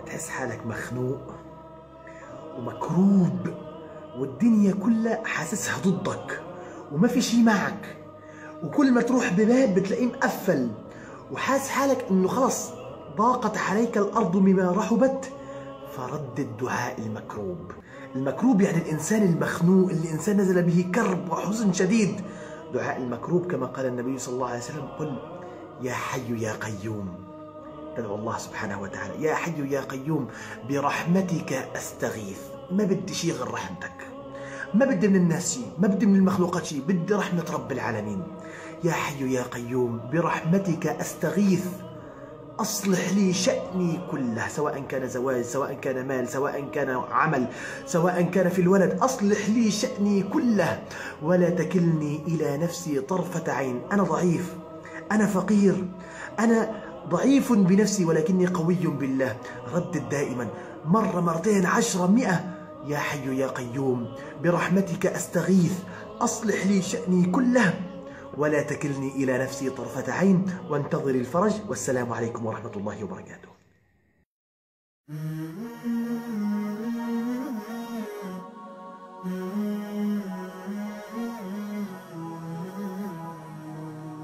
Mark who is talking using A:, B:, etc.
A: تحس حالك مخنوق ومكروب والدنيا كلها حاسسها ضدك وما في شي معك، وكل ما تروح بباب بتلاقيه مقفل، وحاس حالك انه خلص ضاقت عليك الارض بما رحبت، فردد دعاء المكروب. المكروب يعني الانسان المخنوق، الانسان نزل به كرب وحزن شديد. دعاء المكروب كما قال النبي صلى الله عليه وسلم: قل يا حي يا قيوم. تدعو الله سبحانه وتعالى: يا حي يا قيوم برحمتك استغيث. ما بدي شيء غير رحمتك، ما بدي من الناس شيء، ما بدي من المخلوقات شيء، بدي رحمة رب العالمين. يا حي يا قيوم برحمتك استغيث، أصلح لي شأني كله، سواء كان زواج، سواء كان مال، سواء كان عمل، سواء كان في الولد. أصلح لي شأني كله ولا تكلني إلى نفسي طرفة عين. أنا ضعيف، أنا فقير، أنا ضعيف بنفسي ولكني قوي بالله. ردد دائما مرة، مرتين، 10، 100: يا حي يا قيوم برحمتك أستغيث، أصلح لي شأني كله ولا تكلني إلى نفسي طرفة عين، وانتظر الفرج. والسلام عليكم ورحمة الله وبركاته.